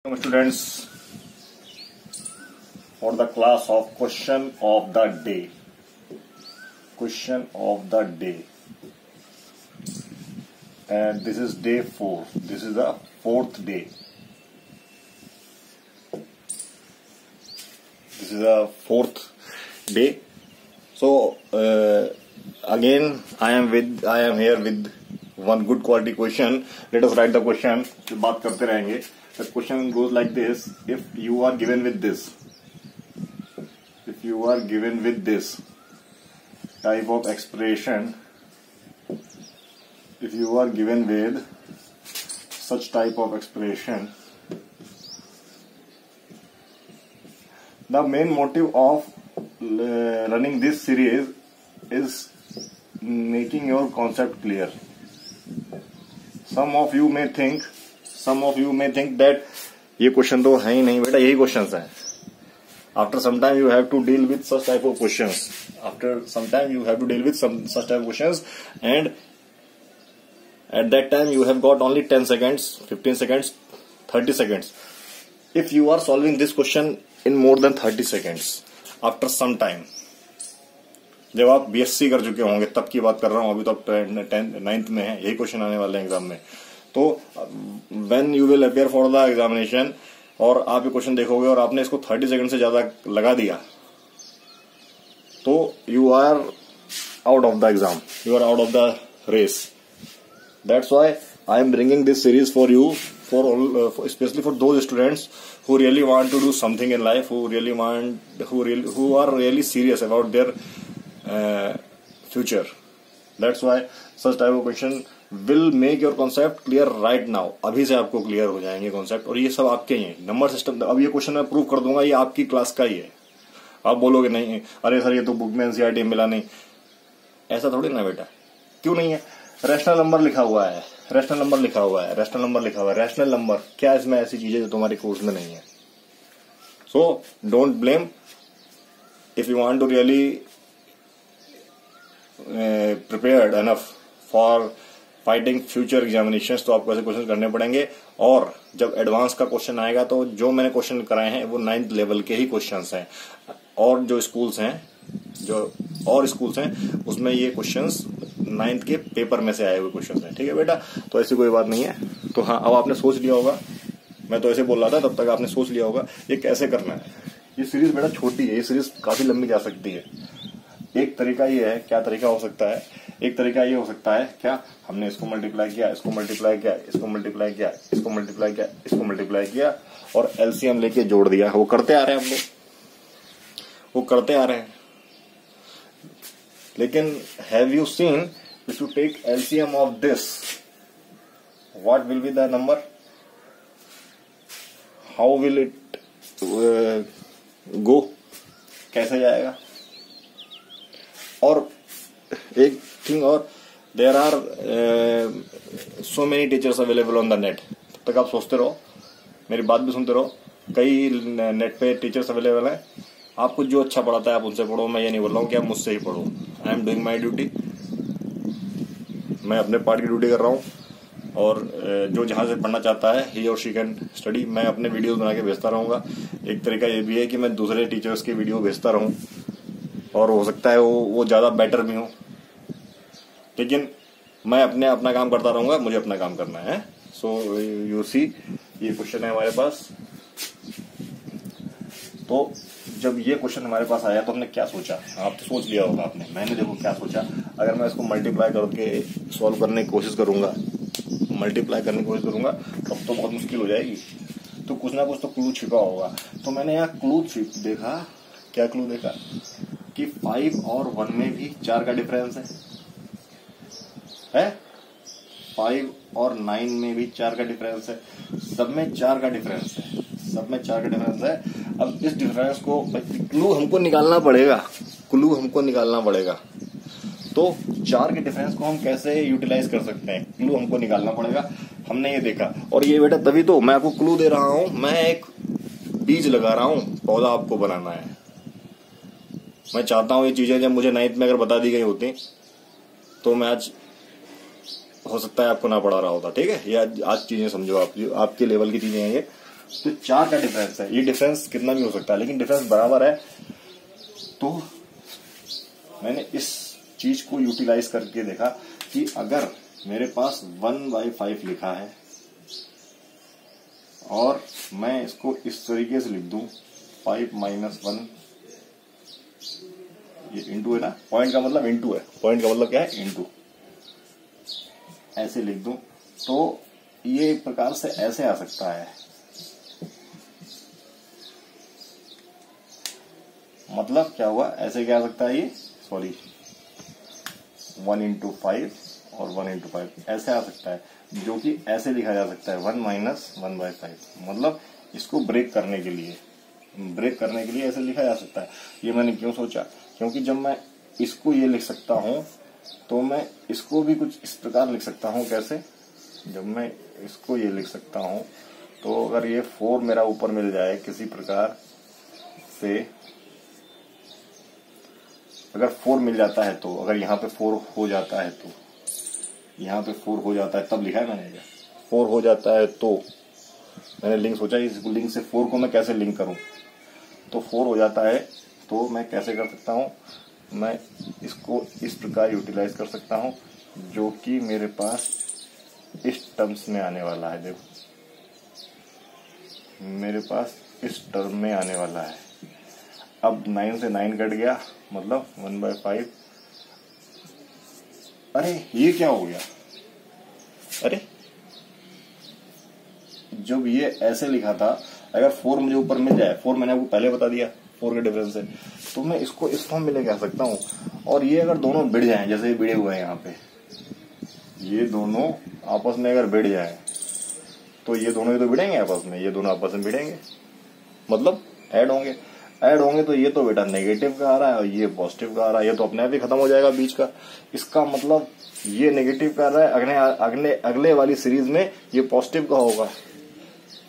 Students, for the class of question of the day. And this is day 4. This is the 4th day. This is the 4th day. So again I am here with one good quality question. Let us write the question. बात करते रहेंगे. The question goes like this: if you are given with this type of expression, if you are given with such type of expression, the main motive of running this series is making your concept clear. Some of you may think that ये question तो है ही नहीं बेटा, यही questions हैं. After some time you have to deal with such type of questions. And at that time you have got only 10 seconds, 15 seconds, 30 seconds. If you are solving this question in more than 30 seconds, after some time, जब आप BSc कर चुके होंगे तब की बात कर रहा हूं, अभी तो आप 9th में है, यही क्वेश्चन आने वाले हैं एग्जाम में. तो when you will appear for the examination और आप ये क्वेश्चन देखोगे और आपने इसको 30 सेकंड से ज्यादा लगा दिया तो you are out of the exam, you are out of the race. That's why I am bringing this series for you, for specially for those students who really want to do something in life, who are really serious about their future. That's why such type of question will make your concept clear right now. अभी से आपको clear हो जाएंगे concept, और ये सब आपके ही है. नंबर सिस्टम अब ये क्वेश्चन मैं प्रूव कर दूंगा, ये आपकी क्लास का ही है. आप बोलोगे नहीं अरे सर ये तो बुक में एनसीईआरटी मिला नहीं, ऐसा थोड़ी ना बेटा. क्यों नहीं है? रैशनल नंबर लिखा हुआ है. रैशनल नंबर क्या इसमें ऐसी चीजें जो तुम्हारे कोर्स में नहीं है? So don't blame. If you want to really prepared enough for fighting future examinations, तो आपको ऐसे क्वेश्चन करने पड़ेंगे. और जब एडवांस का क्वेश्चन आएगा तो जो मैंने क्वेश्चन कराए हैं वो 9th लेवल के ही क्वेश्चंस हैं, और जो स्कूल्स हैं उसमें ये क्वेश्चंस 9th के पेपर में से आए हुए क्वेश्चंस हैं. ठीक है बेटा, तो ऐसी कोई बात नहीं है. तो हाँ, अब आपने सोच लिया होगा, मैं तो ऐसे बोल रहा था तब तक आपने सोच लिया होगा ये कैसे करना है. ये सीरीज बेटा छोटी है, ये सीरीज काफी लंबी जा सकती है. एक तरीका ये है, क्या तरीका हो सकता है? एक तरीका ये हो सकता है, क्या हमने इसको मल्टीप्लाई किया, इसको मल्टीप्लाई किया, इसको मल्टीप्लाई किया, इसको मल्टीप्लाई किया, इसको मल्टीप्लाई किया और एलसीएम लेके जोड़ दिया. वो करते आ रहे हैं हम लोग, वो करते आ रहे हैं. लेकिन have you seen if you take LCM of this, what will be the number? How will it go? कैसे जाएगा? और एक थिंग और, there are so many teachers available on the net. तब तक आप सोचते रहो, मेरी बात भी सुनते रहो. कई नेट पे टीचर्स अवेलेबल हैं. आपको जो अच्छा पढ़ाता है आप उनसे पढ़ो. मैं ये नहीं बोल रहा हूँ कि आप मुझसे ही पढ़ो. I am doing my duty, मैं अपने पार्ट की ड्यूटी कर रहा हूँ. और जो जहां से पढ़ना चाहता है ही और शी कैन स्टडी. मैं अपने वीडियोस बना के भेजता रहूंगा. एक तरीका ये भी है कि मैं दूसरे टीचर्स की वीडियो भेजता रहूं, और हो सकता है वो ज्यादा बेटर भी हो, लेकिन मैं अपना काम करता रहूंगा. मुझे अपना काम करना है. सो यू सी, ये क्वेश्चन है हमारे पास. तो जब ये क्वेश्चन हमारे पास आया तो हमने क्या सोचा? आप तो सोच लिया होगा आपने. मैंने देखो क्या सोचा, अगर मैं इसको मल्टीप्लाई करके सॉल्व करने की कोशिश करूंगा, तब तो बहुत मुश्किल हो जाएगी. तो कुछ ना कुछ तो क्लू छिपा होगा. तो मैंने यहाँ क्लू देखा. क्या क्लू देखा? कि 5 और 1 में भी 4 का डिफरेंस है. 5 और 9 में भी 4 का डिफरेंस है. सब में 4 का डिफरेंस है. अब इस डिफरेंस को क्लू हमको निकालना पड़ेगा. तो 4 के डिफरेंस को हम कैसे यूटिलाइज कर सकते हैं? क्लू हमको निकालना पड़ेगा. हमने ये देखा, और ये बेटा तभी तो मैं आपको क्लू दे रहा हूं. मैं एक बीज लगा रहा हूं, पौधा आपको बनाना है. मैं चाहता हूं ये चीजें जब मुझे 9th में अगर बता दी गई होती तो मैं आज हो सकता है आपको ना पढ़ा रहा होता। ठीक है, ये आज चीजें समझो, आपके लेवल की चीजें हैं ये। तो 4 का डिफरेंस है। ये डिफरेंस कितना भी हो सकता है लेकिन डिफरेंस बराबर है। तो मैंने इस चीज को यूटिलाइज करके देखा कि अगर मेरे पास 1/5 लिखा है और मैं इसको इस तरीके से लिख दूं 5 - 1, ये इंटू है ना, पॉइंट का मतलब इंटू है, पॉइंट का मतलब क्या है इंटू, ऐसे लिख दूं तो ये एक प्रकार से ऐसे आ सकता है। मतलब क्या हुआ, ऐसे क्या आ सकता है, ये सॉरी 1 × 5 और 1 × 5 ऐसे आ सकता है, जो कि ऐसे लिखा जा सकता है 1 - 1/5। मतलब इसको ब्रेक करने के लिए ऐसे लिखा जा सकता है। ये मैंने क्यों सोचा, क्योंकि जब मैं इसको ये लिख सकता हूं तो मैं इसको भी कुछ इस प्रकार लिख सकता हूं। कैसे, जब मैं इसको ये लिख सकता हूं तो अगर ये 4 मेरा ऊपर मिल जाए किसी प्रकार से, अगर 4 मिल जाता है तो, अगर यहाँ पे 4 हो जाता है तो, यहाँ पे 4 हो जाता है तब लिखा है मैंने, क्या 4 हो जाता है तो मैंने लिंक सोचा इस लिंक से 4 को मैं कैसे लिंक करूं। तो 4 हो जाता है तो मैं कैसे कर सकता हूं, मैं इसको इस प्रकार यूटिलाइज कर सकता हूं, जो कि मेरे पास इस टर्म्स में आने वाला है। देखो मेरे पास इस टर्म में आने वाला है। अब 9 से 9 कट गया, मतलब 1/5। अरे ये क्या हो गया, अरे जब ये ऐसे लिखा था, अगर 4 मुझे ऊपर मिल जाए, 4 मैंने आपको पहले बता दिया 4 के डिफरेंस है, तो मैं इसको इस फॉर्म में लेके आ सकता हूँ। और ये अगर दोनों भिड़ जाएं, जैसे भिड़े हुए हैं यहाँ पे, ये दोनों आपस में अगर भिड़ जाएं तो ये दोनों ही तो भिड़ेंगे आपस में, ये दोनों आपस में भिड़ेंगे, मतलब ऐड होंगे तो ये तो बेटा नेगेटिव का आ रहा है और ये पॉजिटिव का आ रहा है, ये तो अपने आप ही खत्म हो जाएगा बीच का। इसका मतलब ये नेगेटिव का आ रहा है, अगले वाली सीरीज में ये पॉजिटिव का होगा,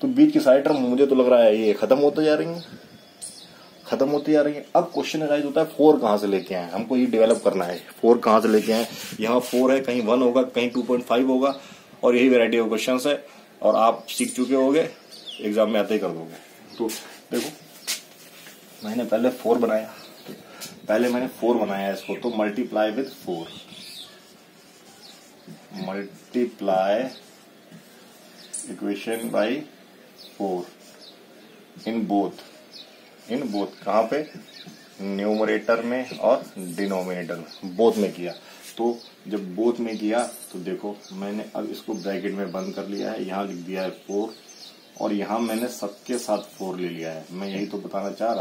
तो बीच की साइड टर्म मुझे तो लग रहा है ये खत्म होती जा रही है। अब क्वेश्चन राइज होता है 4 कहां से लेके आए, हमको ये डेवलप करना है, 4 कहां से लेके आए। यहाँ 4 है, कहीं 1 होगा, कहीं 2.5 होगा, और यही वैरायटी ऑफ क्वेश्चन है और आप सीख चुके होगे, एग्जाम में आते ही कर दोगे। तो देखो मैंने पहले 4 बनाया, इसको, तो multiply with 4, multiply equation by 4 in both कहाँ पे, न्यूमरेटर में और डिनोमिनेटर में, बोथ में किया। तो जब बोथ में किया तो देखो मैंने अब इसको ब्रैकेट में बंद कर लिया है, यहाँ लिख दिया है 4 और यहाँ मैंने सबके साथ 4 ले लिया है। मैं यही बताना चाह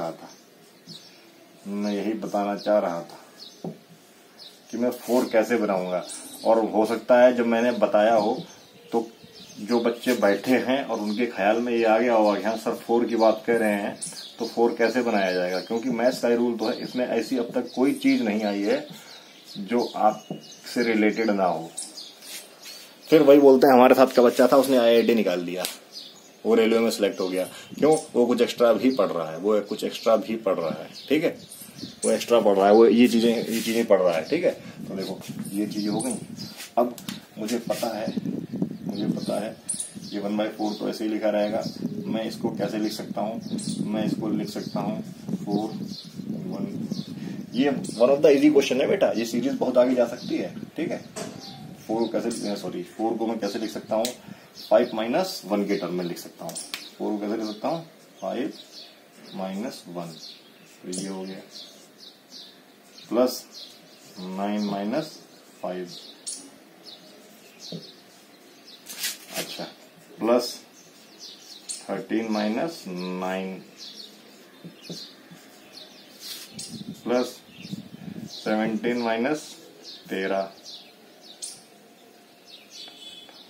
रहा था कि मैं 4 कैसे बनाऊंगा। और हो सकता है जब मैंने बताया हो तो जो बच्चे बैठे हैं और उनके ख्याल में ये आ गया होगा कि हाँ सर 4 की बात कह रहे हैं तो 4 कैसे बनाया जाएगा, क्योंकि मैथ्स का रूल तो है, इसमें ऐसी अब तक कोई चीज नहीं आई है जो आपसे रिलेटेड ना हो। फिर वही बोलते हैं हमारे साथ का बच्चा था, उसने IIT निकाल दिया, वो रेलवे में सिलेक्ट हो गया, क्यों, वो कुछ एक्स्ट्रा भी पढ़ रहा है, ठीक है, वो एक्स्ट्रा पढ़ रहा है, वो ये चीजें पढ़ रहा है, ठीक है। तो देखो ये चीजें हो गई। अब मुझे पता है ये 1/4 तो ऐसे ही लिखा रहेगा। मैं इसको कैसे लिख सकता हूँ, मैं इसको लिख सकता हूँ 4 1। ये one of the easy question है बेटा, ये सीरीज बहुत आगे जा सकती है, ठीक है। 4 को मैं कैसे लिख सकता हूँ, 5 - 1 के टर्म में लिख सकता हूँ। 4 को कैसे लिख सकता हूँ, 5 - 1, तो ये हो गया, प्लस 9 - 5, अच्छा, प्लस 13 - 9, प्लस 17 - 13,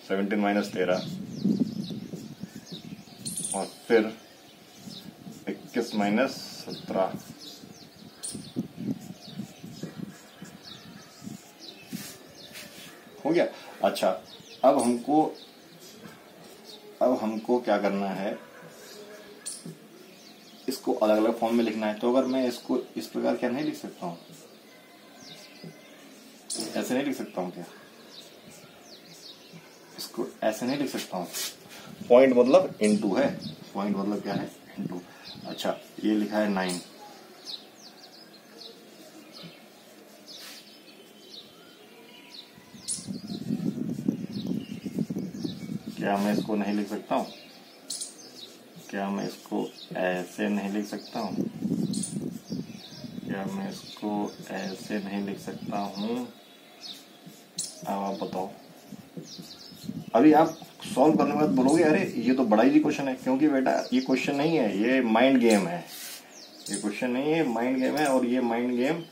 17 - 13, और फिर 21 - 17, हो गया। अच्छा, अब हमको क्या करना है, इसको अलग अलग फॉर्म में लिखना है। तो अगर मैं इसको इस प्रकार क्या नहीं लिख सकता हूं, ऐसे नहीं लिख सकता हूं क्या, इसको ऐसे नहीं लिख सकता हूं, पॉइंट मतलब इनटू है, पॉइंट मतलब क्या है इनटू। अच्छा ये लिखा है 9, क्या मैं इसको नहीं लिख सकता हूँ? क्या मैं इसको ऐसे नहीं लिख सकता हूँ? क्या मैं इसको ऐसे नहीं लिख सकता हूँ? अब आप बताओ। अभी आप सॉल्व करने के बाद बोलोगे अरे ये तो बड़ा ही क्वेश्चन है, क्योंकि बेटा ये क्वेश्चन नहीं है, ये माइंड गेम है। ये क्वेश्चन नहीं है, माइंड गेम है, और ये माइंड गेम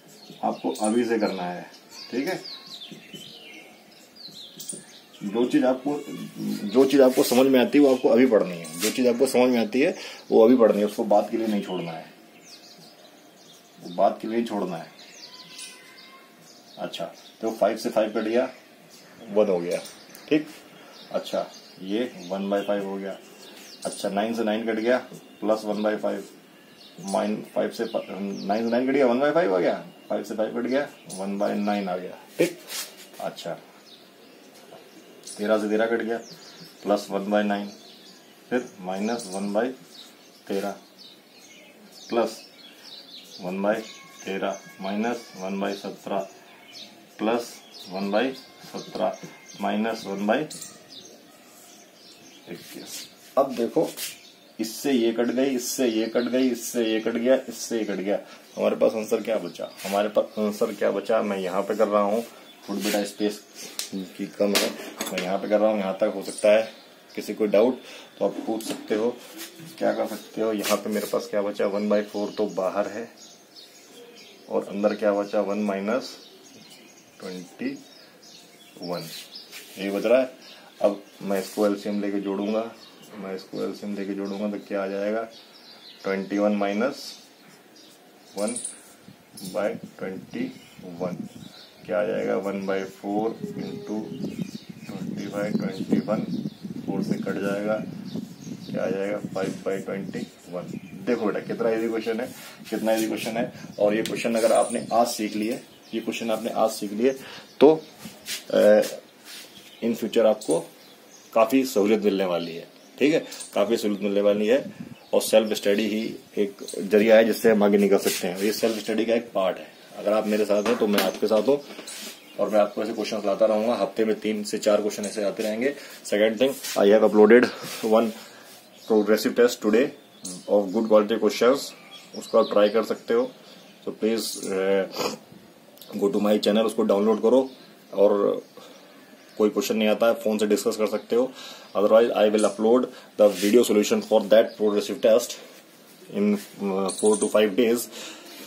आपको अभी से करना है, ठीक है। जो चीज आपको समझ में आती है वो आपको अभी पढ़नी है, जो चीज आपको समझ में आती है वो अभी पढ़नी है, उसको बात के लिए नहीं छोड़ना है, वो बात के लिए छोड़ना है। अच्छा तो 5 से 5 कट गया, 1 हो गया, ठीक। अच्छा ये 1/5 हो गया। अच्छा 9 से 9 कट गया, प्लस 1/5, -5 से 9 से 9 कट गया, 1/5 हो गया। 5 से 5 कट गया, 1/9 आ गया, ठीक। अच्छा 13 से 13 कट गया, प्लस 1/9, फिर -1/13, प्लस 1/13, -1/17, प्लस 1/17, -1/21। अब देखो इससे ये कट गई, इससे ये कट गई, इससे ये कट गया, इससे ये कट गया, हमारे पास आंसर क्या बचा? हमारे पास आंसर क्या बचा? मैं यहाँ पे कर रहा हूँ, थोड़ी बेटा स्पेस की कम है, मैं यहाँ पे कर रहा हूँ, यहाँ तक हो सकता है। किसी को डाउट तो आप पूछ सकते हो, क्या कर सकते हो। यहाँ पे मेरे पास क्या बचा? 1/4 तो बाहर है, और अंदर क्या बचा? 1 - 21, ये बच रहा है। अब मैं इसको एलसीएम लेके जोड़ूंगा, तो क्या आ जाएगा? 21 - 1/21 क्या आ जाएगा? 1/4 इंटू 25, 21, 4 से कट जाएगा, क्या आ जाएगा? 5/21। देखो बेटा कितना इजी क्वेश्चन है, कितना इजी क्वेश्चन है। और ये क्वेश्चन अगर आपने आज सीख लिए, तो इन फ्यूचर आपको काफी सहूलियत मिलने वाली है, ठीक है, काफी सहूलियत मिलने वाली है। और सेल्फ स्टडी ही एक जरिया है जिससे हम आगे निकल सकते हैं। ये सेल्फ स्टडी का एक पार्ट है। अगर आप मेरे साथ हैं तो मैं आपके साथ हूं, और मैं आपको ऐसे क्वेश्चन लाता रहूंगा। हफ्ते में 3 से 4 क्वेश्चन ऐसे आते रहेंगे। Second thing, I have uploaded 1 progressive test today of good quality questions, उसको आप ट्राई कर सकते हो। तो please go to my channel, उसको डाउनलोड करो, और कोई क्वेश्चन नहीं आता है फोन से डिस्कस कर सकते हो। Otherwise I will upload the video solution for that progressive test in 4 to 5 days।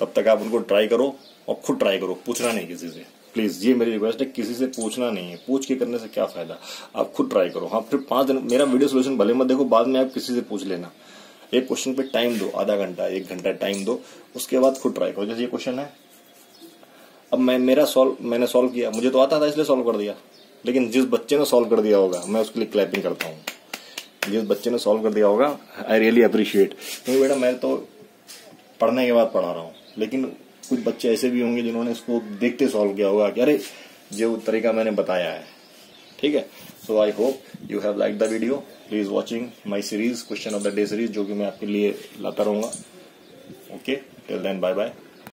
तब तक आप उनको ट्राई करो, और खुद ट्राई करो, पूछना नहीं किसी से, प्लीज। ये मेरी रिक्वेस्ट है, किसी से पूछना नहीं है, पूछ के करने से क्या फायदा, आप खुद ट्राई करो। हाँ फिर 5 दिन मेरा वीडियो सोल्यूशन भले मत देखो, बाद में आप किसी से पूछ लेना। एक क्वेश्चन पे टाइम दो, आधा घंटा 1 घंटा टाइम दो, उसके बाद खुद ट्राई करो। जैसे ये क्वेश्चन है, अब मैंने सॉल्व किया, मुझे तो आता था इसलिए सॉल्व कर दिया, लेकिन जिस बच्चे ने सॉल्व कर दिया होगा मैं उसके लिए क्लैपिंग करता हूँ। जिस बच्चे ने सॉल्व कर दिया होगा आई रियली अप्रिशिएट, क्योंकि बेटा मैं तो पढ़ने के बाद पढ़ा रहा हूँ, लेकिन कुछ बच्चे ऐसे भी होंगे जिन्होंने इसको देखते सॉल्व किया होगा कि अरे जो तरीका मैंने बताया है, ठीक है। So I hope you have like the video. Please watching my series, question of the day series, जो कि मैं आपके लिए लाता रहूंगा। Okay, till then bye bye.